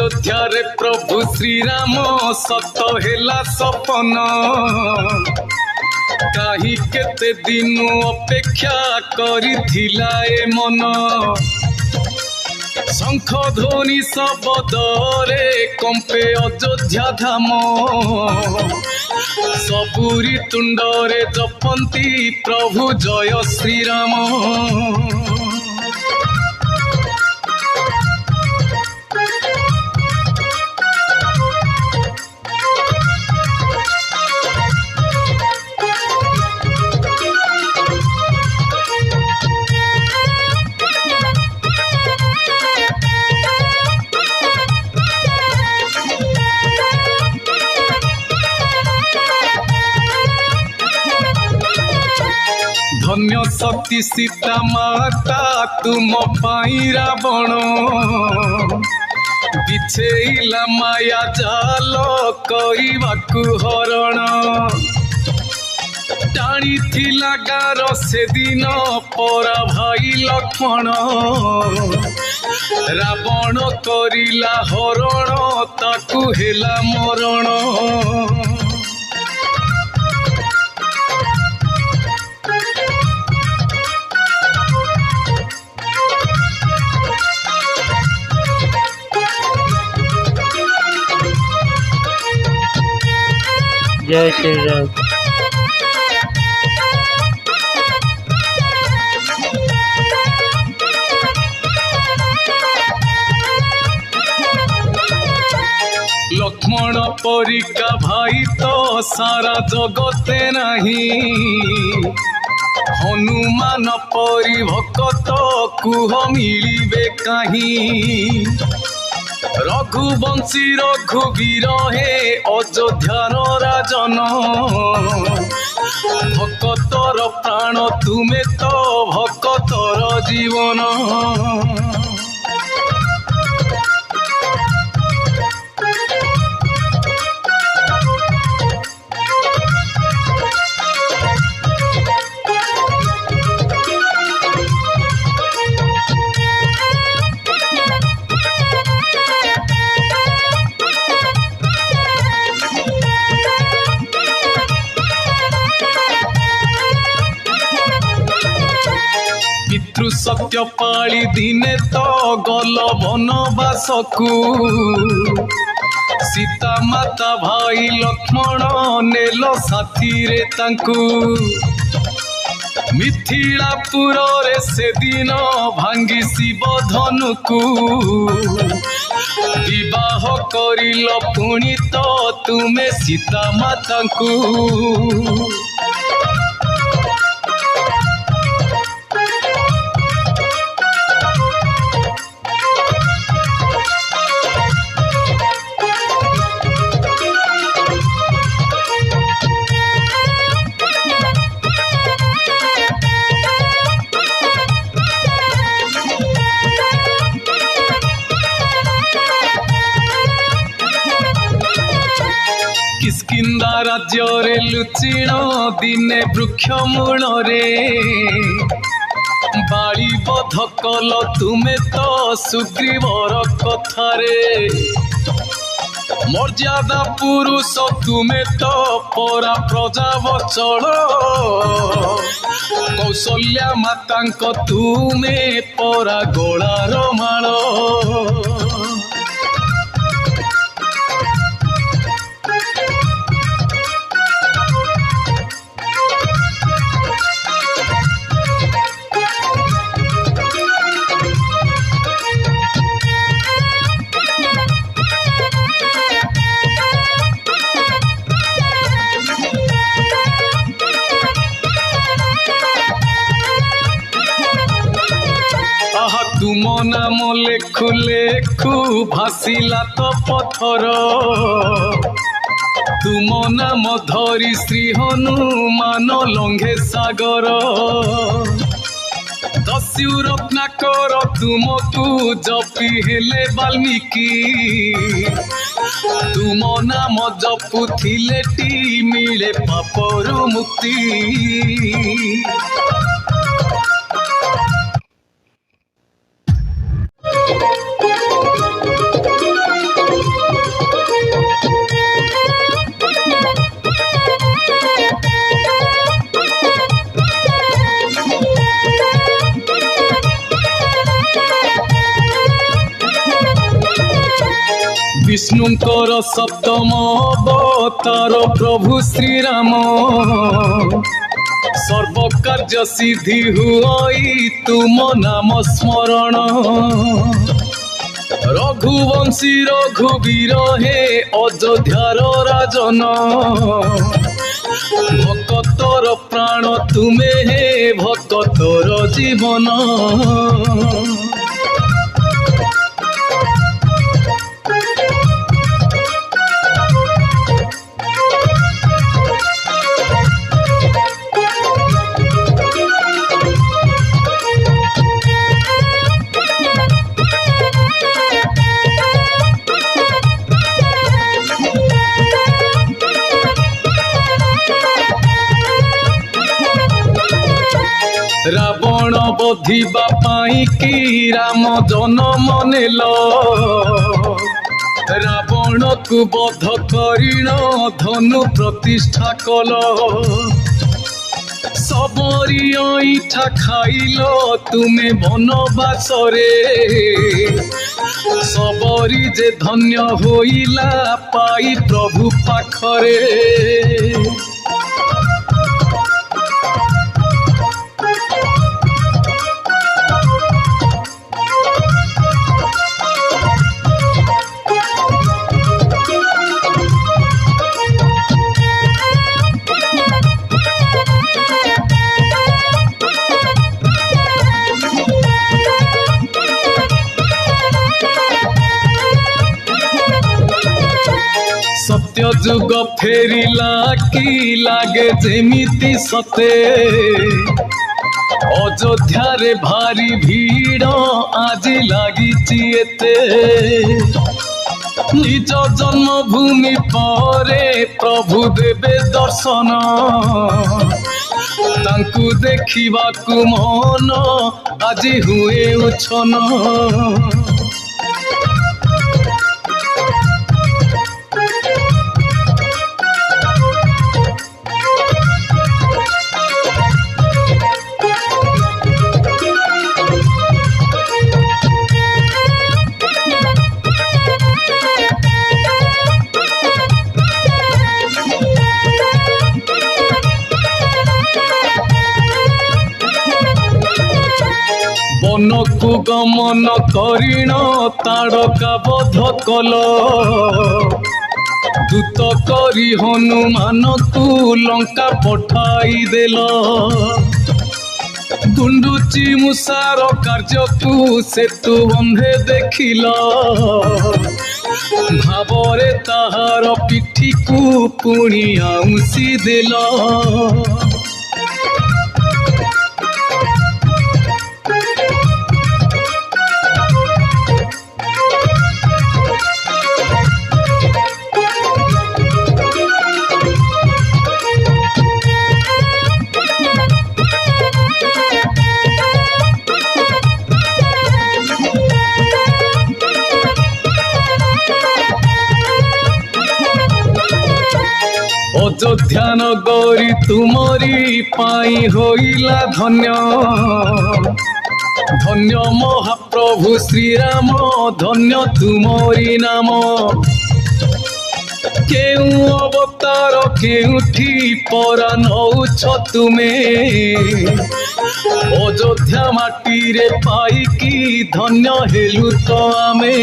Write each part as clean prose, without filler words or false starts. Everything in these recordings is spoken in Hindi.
अयोध्या रे प्रभु श्री राम सत हेला सपन काहि केते दिनु अपेक्षा करिथिला ए मन शंख ध्वनि शब्दरे कंपे अयोध्या धाम सबुरी तुंडरे जपंती प्रभु जय श्री राम। धन्य शक्ति सीता माता तुम पाई रावण बिछेला माया जाल करवाकू हरण टाणी थिला गार से दिन परा भाई लक्ष्मण रावण करिला हरण ताकू हेला मरण। जय श्री राम। लक्ष्मण परिका भाई तो सारा जगते नहीं हनुमान परि भक्त कुह मिलिबे कहीं रघुवंशी रघुवीर हे अयोध्यार राजन भक्तर प्राण तुमे तो भक्तर जीवन। पितृ सत्य पाली दिने तो गल वनवासकू सीता माता भाई लक्ष्मण नेल साथी रे तांकू मिथिलापुर रे से दिन भांगी शिव धनुकू विवाह करिल पुणी तो तुमे सीता मातांकू। किष्किंधा राज्य रे लुचिण दिने वृक्ष मूल रे बाली बध कल तुमे तो सुग्रीवर कथारे मर्यादा पुरुष तुमे तो परा प्रजा बचल कौशल्या मातांक तुमे परा गोलार माल। तुम नाम लेखु लेखु भासिला तो पथर तुम नाम धरी श्री हनुमान लंघे सागर दस्यु रत्नाकर तुमको जपी हेले वाल्मीकि तुम नाम जपुथिले टी मिले पापरु मुक्ति। विष्णुंकर सप्तम अवतार प्रभु श्री राम सर्वकार्य सिद्धि हुई तुम नाम स्मरण रघुवंशी रघुवीर हे अयोध्यार राजन भक्तर प्राण तुमे हे भक्तर जीवन रावण बधिबा पाई की राम जन्म नेल रावण को बध करिण धनु प्रतिष्ठा कल सबरी ऐठा खाइल तुमे बनवास रे सबरी जे धन्य होइला पाई प्रभु पाखरे सत्य जुग फेरिला की लागे जेमिति सते अयोध्या रे भारी भीड़ आज लागिची एते निज जन्मभूमि परे प्रभु देवे दर्शन तांकु देखिबाकु मन आज हुए उछन बनकु गमन करिण ताड़का बध कल दूत करी हनुमान को लंका पठाई देल गुंडुची मुसार कार्य को सेतु बंधे देखिल भावरे ताहार पिठी को पुणी आउसी देल अयोध्या नगरी तुमरी पाई होइला धन्य धन्य महाप्रभु श्री राम धन्य तुमरी नाम केउ अवतार केउठी परा नौछ तुमे अयोध्या माटी रे पाई की धन्य हेलु तो आमे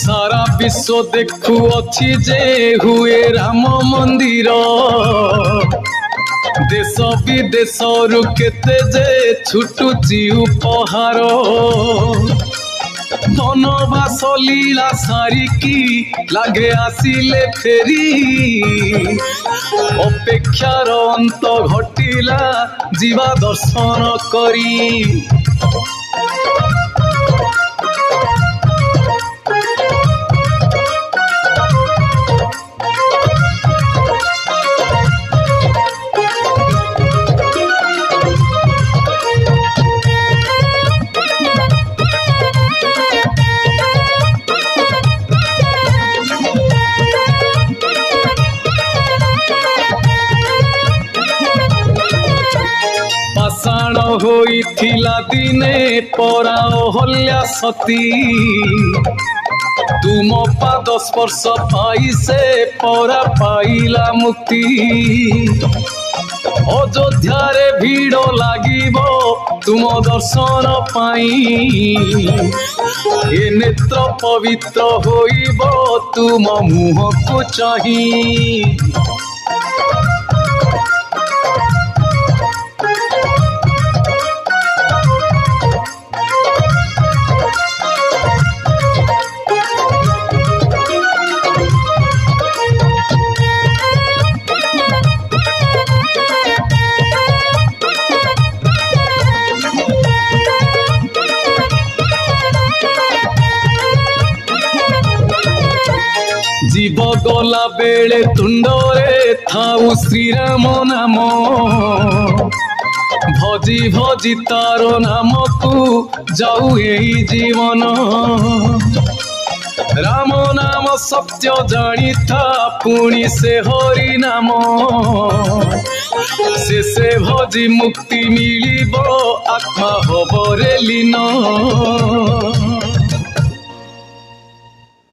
सारा विश्व देखु अच्छी जे हुए राम मंदिर देश विदेश रु केते जे छुटुची उपहार बनवास लीला सारिकी लागे आसिले फेरी अपेक्षार अंत घटिला जीवा दर्शन करी होइथिला दिने परा अहल्या सती तुम पाद स्पर्श पाई से परा पाइला मुक्ति अयोध्यारे भीड़ लागिबो तुम दर्शन पाई ए नेत्र पवित्र होइबो तुम मुह को चाही। जीव गला बेले तुंडरे थाउ श्रीराम नाम भजी भजी तार नाम को जाऊ एही जीवन राम नाम सत्य जानी था पुणी से हरि नाम से भजी मुक्ति मिलिबो आत्मा हबरे लीन।